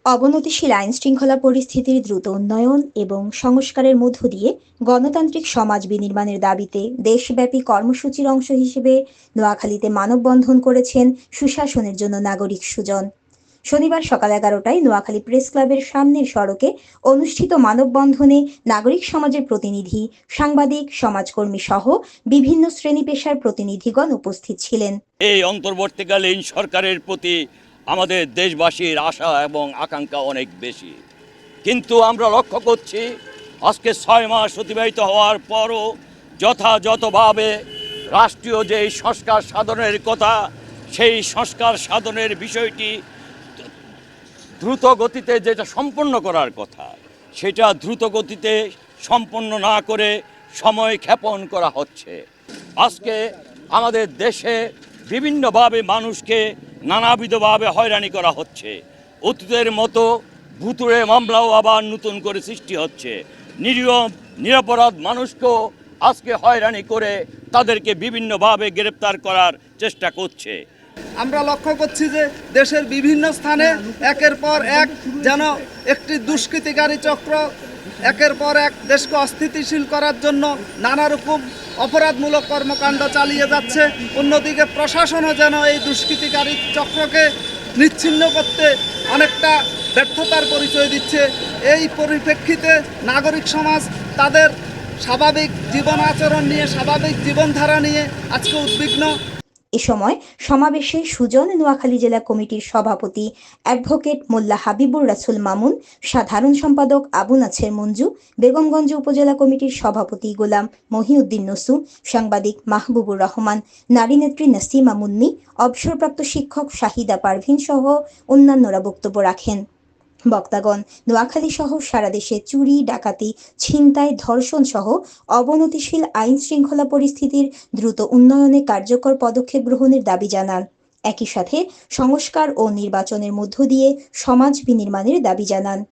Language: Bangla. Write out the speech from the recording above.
অবনতিশীল আইনশৃঙ্খলা পরিস্থিতির দ্রুত উন্নয়ন এবং সংস্কারের মধ্য দিয়ে গণতান্ত্রিক সমাজ বিনির্মাণের দাবিতে দেশব্যাপী কর্মসূচির অংশ হিসেবে নোয়াখালীতে মানববন্ধন করেছেন সুশাসনের জন্য নাগরিক সুজন। শনিবার সকাল 11টায় নোয়াখালী প্রেস ক্লাবের সামনের সড়কে অনুষ্ঠিত মানববন্ধনে নাগরিক সমাজের প্রতিনিধি, সাংবাদিক, সমাজকর্মী সহ বিভিন্ন শ্রেণী পেশার প্রতিনিধিগণ উপস্থিত ছিলেন। এই অন্তর্বর্তীকালীন সরকারের প্রতি আমাদের দেশবাসীর আশা এবং আকাঙ্ক্ষা অনেক বেশি, কিন্তু আমরা লক্ষ্য করছি আজকে 6 মাস অতিবাহিত হওয়ার পরও যথাযথভাবে রাষ্ট্রীয় যে সংস্কার সাধনের কথা, সেই সংস্কার সাধনের বিষয়টি দ্রুত গতিতে যেটা সম্পন্ন করার কথা, সেটা দ্রুত গতিতে সম্পন্ন না করে সময় ক্ষেপণ করা হচ্ছে। আজকে আমাদের দেশে বিভিন্নভাবে মানুষকে নানাবিধভাবে হয়রানি করা হচ্ছে। অতীতের মতো ভুতুড়ে মামলাও আবার নতুন করে সৃষ্টি হচ্ছে। নিরপরাধ মানুষকেও আজকে হয়রানি করে তাদেরকে বিভিন্নভাবে গ্রেপ্তার করার চেষ্টা করছে। আমরা লক্ষ্য করছি যে দেশের বিভিন্ন স্থানে একের পর এক যেন একটি দুষ্কৃতিকারী চক্র একের পর এক দেশকে অস্থিতিশীল করার জন্য নানা রকম অপরাধমূলক কর্মকাণ্ড চালিয়ে যাচ্ছে। অন্যদিকে প্রশাসনও যেন এই দুষ্কৃতিকারী চক্রকে নিচ্ছিন্ন করতে অনেকটা ব্যর্থতার পরিচয় দিচ্ছে। এই পরিপ্রেক্ষিতে নাগরিক সমাজ তাদের স্বাভাবিক জীবন আচরণ নিয়ে, স্বাভাবিক জীবনধারা নিয়ে আজকে উদ্বিগ্ন। এ সময় সমাবেশে সুজন নোয়াখালী জেলা কমিটির সভাপতি অ্যাডভোকেট মোল্লা হাবিবুর রাসুল মামুন, সাধারণ সম্পাদক আবু নাছের মঞ্জু, বেগমগঞ্জ উপজেলা কমিটির সভাপতি গোলাম মহিউদ্দিন নসু, সাংবাদিক মাহবুবুর রহমান, নারী নেত্রী নাসিমা মুন্নি, অবসরপ্রাপ্ত শিক্ষক শাহিদা পারভিন সহ অন্যান্যরা বক্তব্য রাখেন। বক্তাগণ নোয়াখালী সহ সারা দেশে চুরি, ডাকাতি, ছিনতাই, ধর্ষণ সহ অবনতিশীল আইন শৃঙ্খলা পরিস্থিতির দ্রুত উন্নয়নে কার্যকর পদক্ষেপ গ্রহণের দাবি জানান। একই সাথে সংস্কার ও নির্বাচনের মধ্য দিয়ে সমাজ বিনির্মাণের দাবি জানান।